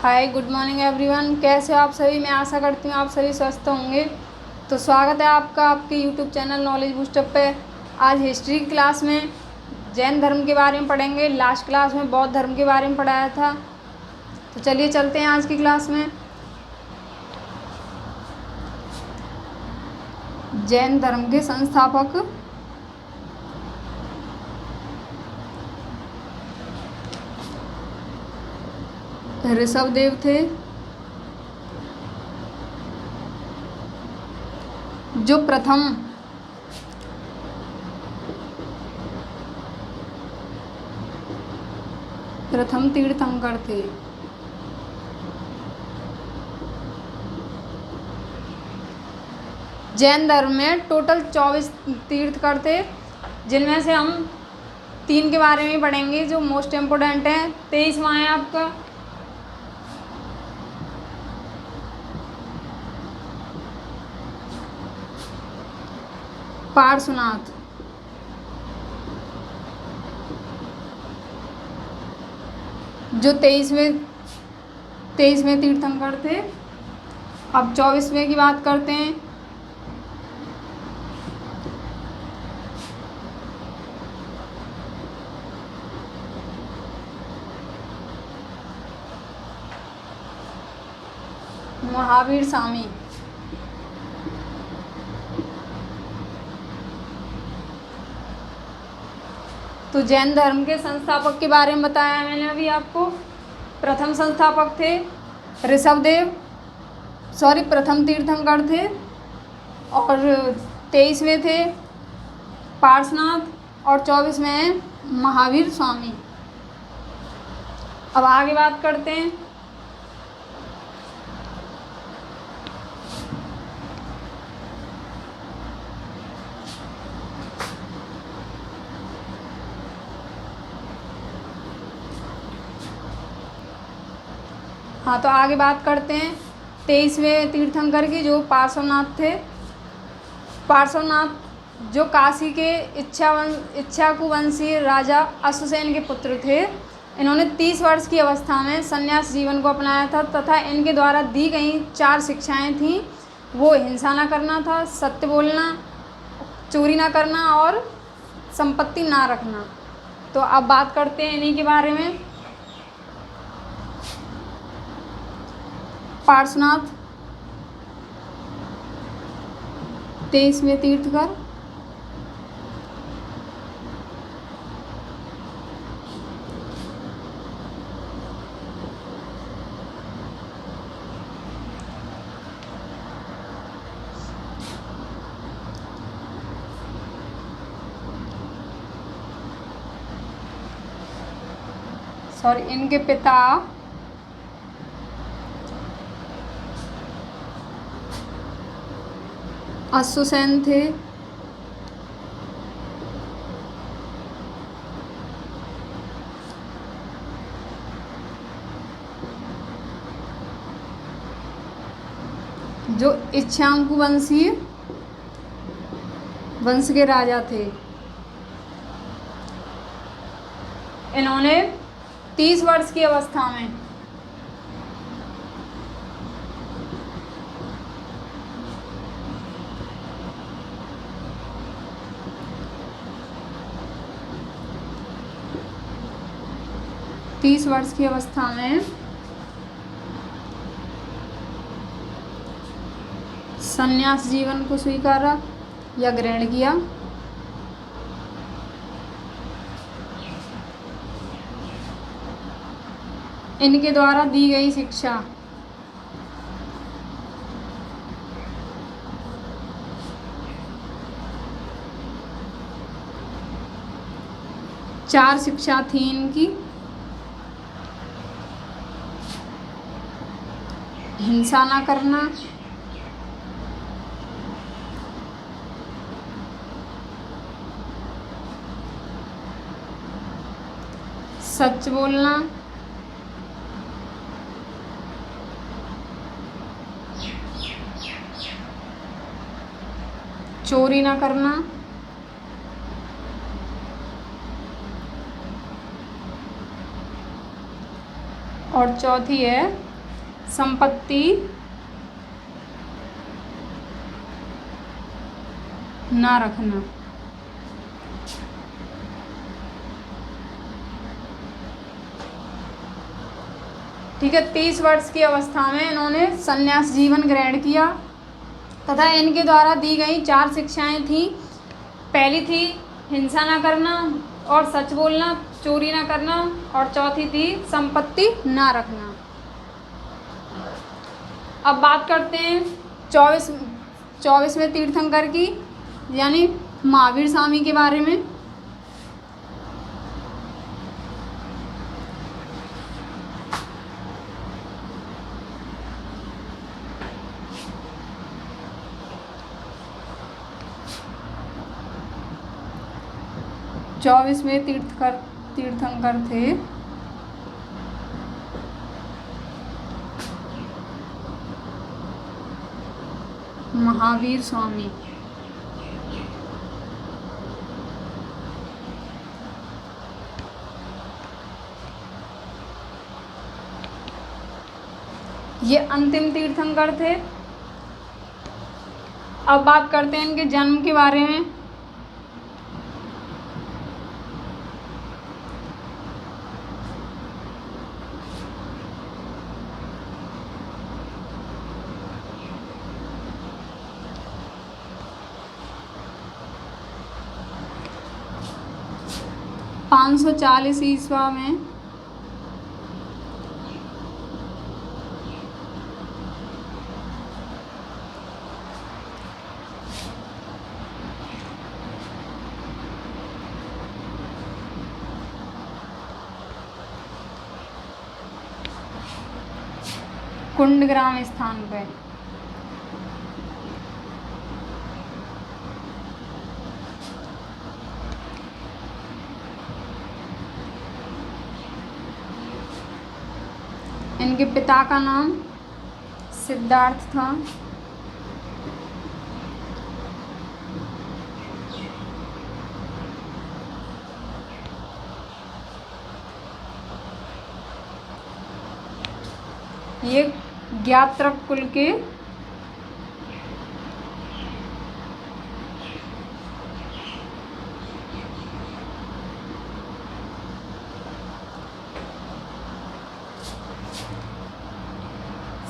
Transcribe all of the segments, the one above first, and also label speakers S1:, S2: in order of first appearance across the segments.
S1: हाय, good morning everyone. कैसे हो आप सभी? मैं आशा करती हूँ आप सभी स्वस्थ होंगे। तो स्वागत है आपका आपके यूट्यूब चैनल नॉलेज बूस्टर पे। आज हिस्ट्री की क्लास में जैन धर्म के बारे में पढ़ेंगे। लास्ट क्लास में बौद्ध धर्म के बारे में पढ़ाया था। तो चलिए चलते हैं आज की क्लास में। जैन धर्म के संस्थापक ऋषभदेव थे, जो प्रथम तीर्थंकर थे। जैन धर्म में टोटल 24 तीर्थंकर थे, जिनमें से हम 3 के बारे में पढ़ेंगे जो मोस्ट इम्पोर्टेंट हैं। 23वां है आपका पार्श्वनाथ। जो 23वें तीर्थंकर थे। अब 24वें की बात करते हैं। महावीर स्वामी। तो जैन धर्म के संस्थापक के बारे में बताया मैंने अभी आपको। प्रथम संस्थापक थे प्रथम तीर्थंकर थे। और 23वें थे पार्श्वनाथ और 24वें हैं महावीर स्वामी। अब आगे बात करते हैं। हाँ, तो आगे बात करते हैं 23वें तीर्थंकर की, जो पार्श्वनाथ थे। पार्श्वनाथ जो काशी के इक्ष्वाकु राजा अश्वसेन के पुत्र थे। इन्होंने 30 वर्ष की अवस्था में संन्यास जीवन को अपनाया था तथा इनके द्वारा दी गई 4 शिक्षाएं थीं। वो हिंसा ना करना था, सत्य बोलना, चोरी ना करना और संपत्ति ना रखना। तो अब बात करते हैं इन्हीं के बारे में। पार्श्वनाथ 23वें तीर्थंकर। इनके पिता अश्वसेन थे। जो इक्ष्वाकु वंश के राजा थे। इन्होंने 30 वर्ष की अवस्था में संन्यास जीवन को स्वीकारा या ग्रहण किया। इनके द्वारा दी गई शिक्षा चार शिक्षा थी इनकी। हिंसा ना करना, सच बोलना, चोरी ना करना, और चौथी है संपत्ति ना रखना। ठीक है, 30 वर्ष की अवस्था में इन्होंने संन्यास जीवन ग्रहण किया तथा इनके द्वारा दी गई 4 शिक्षाएं थी। पहली थी हिंसा ना करना और सच बोलना, चोरी ना करना, और चौथी थी संपत्ति ना रखना। अब बात करते हैं 24वें तीर्थंकर की, यानी महावीर स्वामी के बारे में। चौबीसवें तीर्थंकर थे महावीर स्वामी। ये अंतिम तीर्थंकर थे। अब बात करते हैं इनके जन्म के बारे में। पाँच 540 ईस्वा में कुंडग्राम स्थान पे। इनके पिता का नाम सिद्धार्थ था। ये ज्ञात्रक कुल के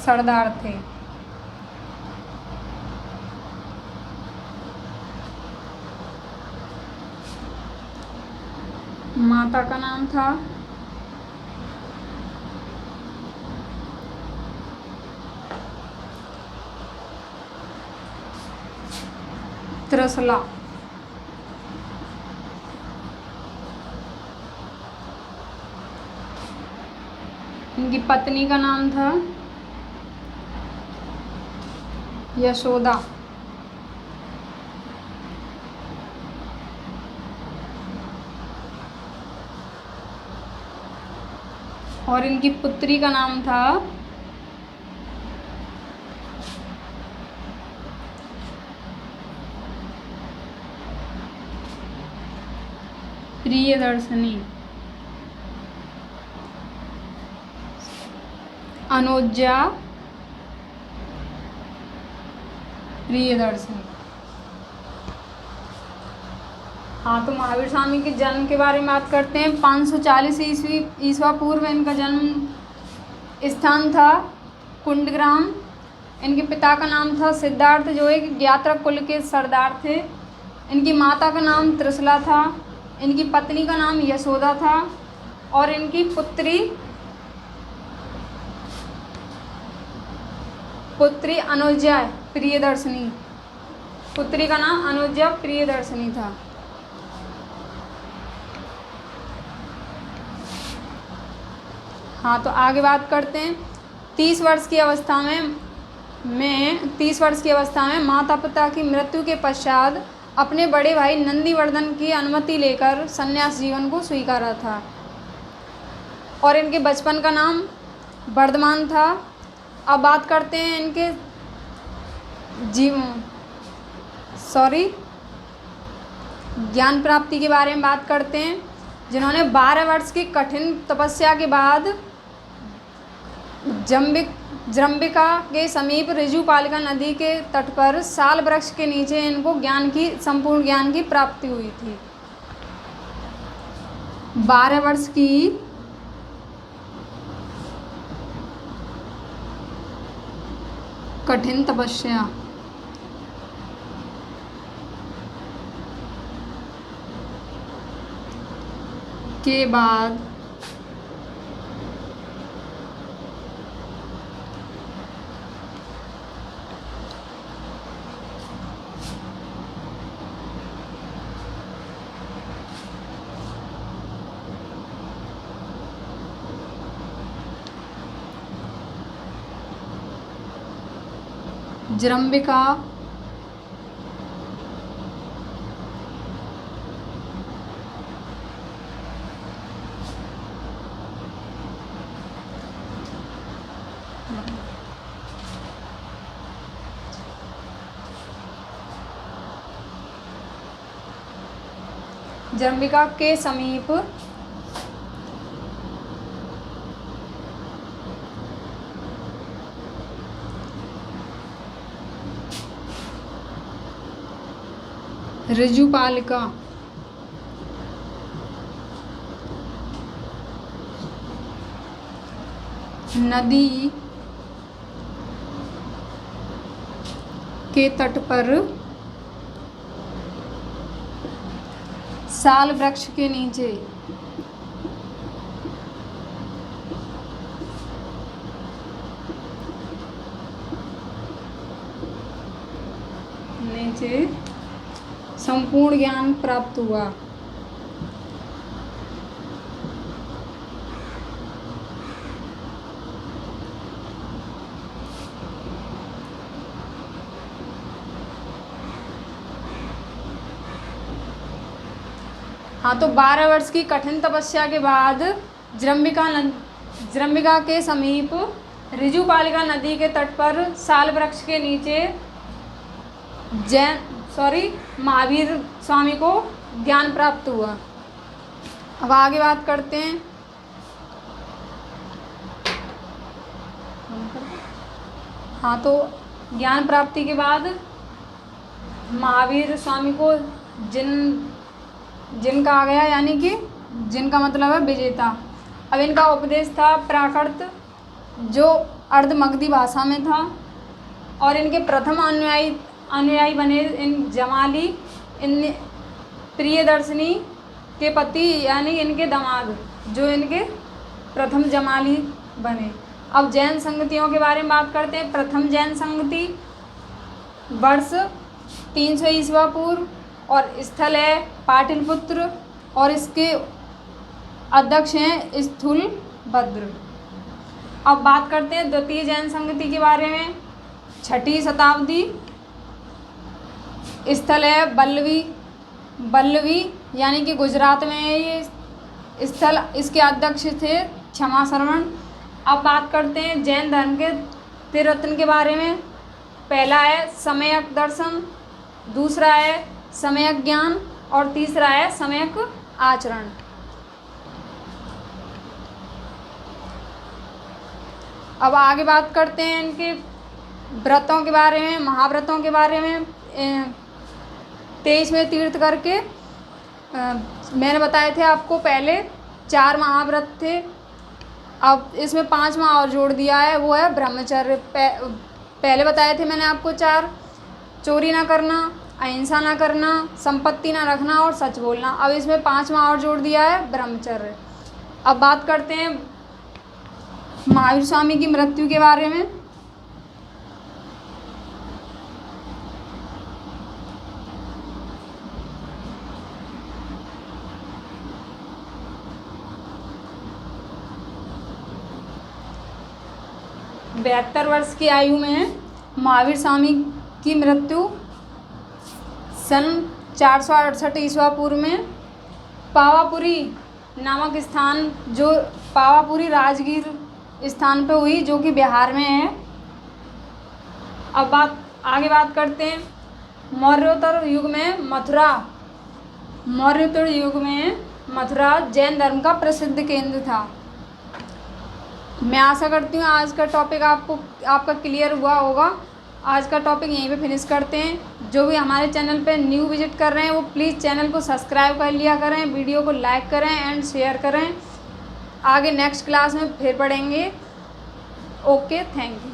S1: सरदार थे। माता का नाम था त्रिशला। इनकी पत्नी का नाम था यशोदा। और इनकी पुत्री का नाम था प्रियदर्शनी। अनुजा प्रियदर्शनी। हाँ, तो महावीर स्वामी के जन्म के बारे में बात करते हैं। 540 ईस्वा पूर्व इनका जन्म स्थान था कुंडग्राम। इनके पिता का नाम था सिद्धार्थ, जो एक ज्ञात्रक कुल के सरदार थे। इनकी माता का नाम त्रिशला था। इनकी पत्नी का नाम यशोदा था। और इनकी पुत्री अनुजा प्रियदर्शनी। पुत्री का नाम अनुजा प्रियदर्शनी था। हाँ, तो आगे बात करते हैं। 30 वर्ष की अवस्था में माता पिता की मृत्यु के पश्चात अपने बड़े भाई नंदीवर्धन की अनुमति लेकर संन्यास जीवन को स्वीकारा था। और इनके बचपन का नाम वर्धमान था। अब बात करते हैं इनके ज्ञान प्राप्ति के बारे में बात करते हैं। जिन्होंने 12 वर्ष की कठिन तपस्या के बाद जृंबिका के समीप ऋजुपालिका नदी के तट पर साल वृक्ष के नीचे इनको संपूर्ण ज्ञान की प्राप्ति हुई थी। 12 वर्ष की कठिन तपस्या के बाद जृंबिका जृंबिका के समीप ऋजुपालिका नदी के तट पर साल वृक्ष के नीचे संपूर्ण ज्ञान प्राप्त हुआ। हाँ, तो 12 वर्ष की कठिन तपस्या के बाद जृंबिका के समीप ऋजुपालिका नदी के तट पर साल वृक्ष के नीचे महावीर स्वामी को ज्ञान प्राप्त हुआ। अब आगे बात करते हैं। हाँ, तो ज्ञान प्राप्ति के बाद महावीर स्वामी को जिन कहा गया, यानी कि जिनका मतलब है विजेता। अब इनका उपदेश था प्राकृत, जो अर्धमगधी भाषा में था, और इनके प्रथम अनुयायी बने इन प्रियदर्शनी के पति, यानी इनके दामाद, जो इनके प्रथम जमाली बने। अब जैन संगतियों के बारे में बात करते हैं। प्रथम जैन संगति वर्ष 300 ईस्वा पूर्व, और स्थल है पाटलिपुत्र, और इसके अध्यक्ष हैं स्थूलभद्र। अब बात करते हैं द्वितीय जैन संगति के बारे में। 6ठी शताब्दी, स्थल है बल्लवी, यानी कि गुजरात में है ये स्थल। इसके अध्यक्ष थे क्षमा श्रवण। अब बात करते हैं जैन धर्म के त्रिरत्न के बारे में। पहला है सम्यक दर्शन, दूसरा है सम्यक ज्ञान, और तीसरा है सम्यक आचरण। अब आगे बात करते हैं इनके व्रतों के बारे में, महाव्रतों के बारे में। 23वें तीर्थ करके मैंने बताए थे आपको, पहले 4 महाव्रत थे। अब इसमें 5वां और जोड़ दिया है, वो है ब्रह्मचर्य। पहले बताए थे मैंने आपको 4, चोरी ना करना, अहिंसा ना करना, संपत्ति ना रखना और सच बोलना। अब इसमें 5वां और जोड़ दिया है ब्रह्मचर्य। अब बात करते हैं महावीर स्वामी की मृत्यु के बारे में। बहत्तर वर्ष की आयु में महावीर स्वामी की मृत्यु सन 468 ईस्वा पूर्व में पावापुरी नामक स्थान, जो पावापुरी राजगीर स्थान पर हुई, जो कि बिहार में है। अब आगे बात करते हैं मौर्योत्तर युग में मथुरा जैन धर्म का प्रसिद्ध केंद्र था। मैं आशा करती हूँ आज का टॉपिक आपका क्लियर हुआ होगा। आज का टॉपिक यहीं पे फिनिश करते हैं। जो भी हमारे चैनल पे न्यू विजिट कर रहे हैं वो प्लीज़ चैनल को सब्सक्राइब कर लिया करें, वीडियो को लाइक करें एंड शेयर करें। आगे नेक्स्ट क्लास में फिर पढ़ेंगे। Okay, thank you.